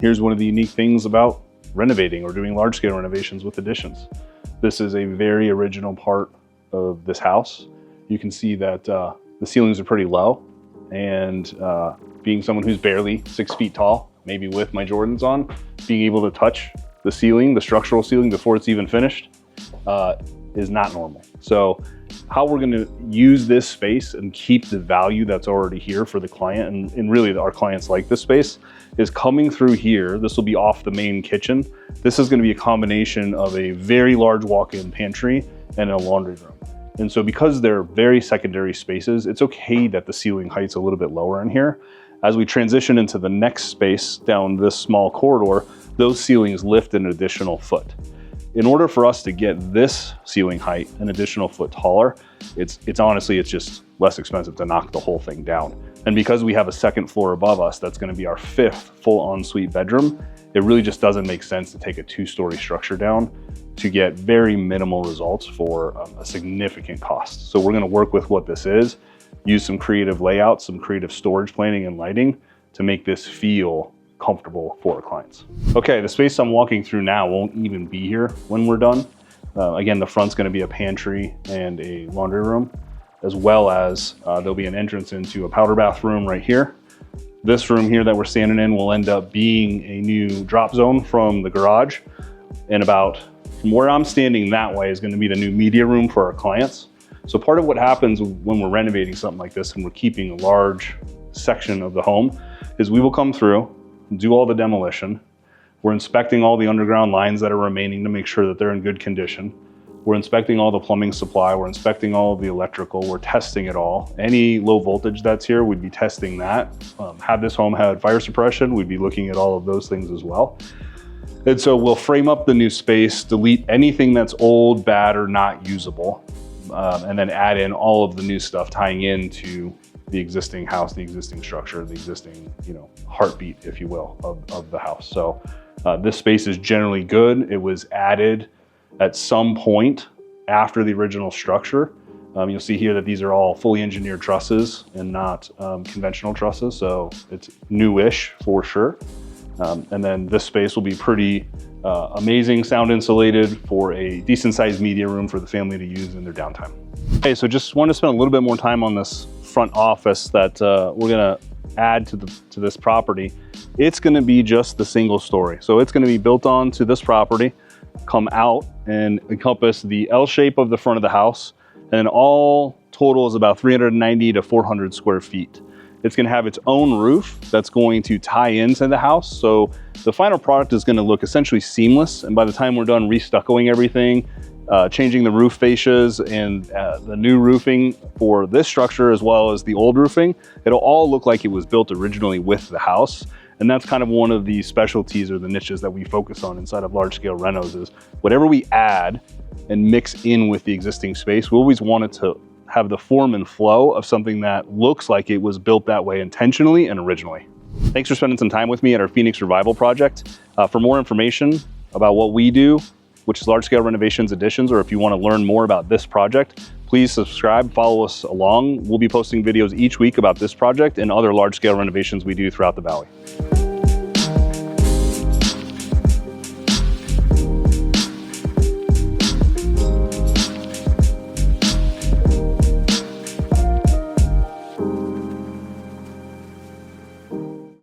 Here's one of the unique things about renovating or doing large-scale renovations with additions. This is a very original part of this house. You can see that the ceilings are pretty low, and being someone who's barely 6 feet tall, maybe with my Jordans on, being able to touch the ceiling, the structural ceiling, before it's even finished is not normal. So how we're going to use this space and keep the value that's already here for the client, and really our clients like this space, is coming through here. This will be off the main kitchen. This is going to be a combination of a very large walk-in pantry and a laundry room. And so because they're very secondary spaces, it's okay that the ceiling height's a little bit lower in here. As we transition into the next space down this small corridor, those ceilings lift an additional foot. In order for us to get this ceiling height an additional foot taller, it's just less expensive to knock the whole thing down. And because we have a second floor above us, that's going to be our 5th full ensuite bedroom, it really just doesn't make sense to take a 2-story structure down to get very minimal results for a significant cost. So we're going to work with what this is, use some creative layouts, some creative storage planning and lighting to make this feel comfortable for our clients. Okay, the space I'm walking through now won't even be here when we're done. Again, the front's going to be a pantry and a laundry room, as well as there'll be an entrance into a powder bathroom right here. This room here that we're standing in will end up being a new drop zone from the garage, and from where I'm standing that way is going to be the new media room for our clients. So part of what happens when we're renovating something like this and we're keeping a large section of the home is we will come through, do all the demolition. We're inspecting all the underground lines that are remaining to make sure that they're in good condition. We're inspecting all the plumbing supply. We're inspecting all of the electrical. We're testing it all. Any low voltage that's here, we'd be testing that. Had this home had fire suppression, we'd be looking at all of those things as well. And so we'll frame up the new space, delete anything that's old, bad, or not usable, and then add in all of the new stuff tying into the existing house, the existing structure, the existing, heartbeat, if you will, of the house. So this space is generally good. It was added at some point after the original structure. You'll see here that these are all fully engineered trusses and not conventional trusses. So it's newish for sure. And then this space will be pretty amazing, sound insulated for a decent sized media room for the family to use in their downtime. Okay, so just want to spend a little bit more time on this front office that we're gonna add to this property. It's gonna be just the single story. So it's gonna be built onto this property, come out and encompass the L shape of the front of the house, and all total is about 390 to 400 square feet. It's gonna have its own roof that's going to tie into the house. So the final product is gonna look essentially seamless. And by the time we're done restuccoing everything, changing the roof fascias and the new roofing for this structure as well as the old roofing, it'll all look like it was built originally with the house. And that's kind of one of the specialties or the niches that we focus on inside of large scale renos is whatever we add and mix in with the existing space, we always want it to have the form and flow of something that looks like it was built that way intentionally and originally. Thanks for spending some time with me at our Phoenix Revival project. For more information about what we do, which is large scale renovations additions, or if you want to learn more about this project, please subscribe, follow us along. We'll be posting videos each week about this project and other large scale renovations we do throughout the valley.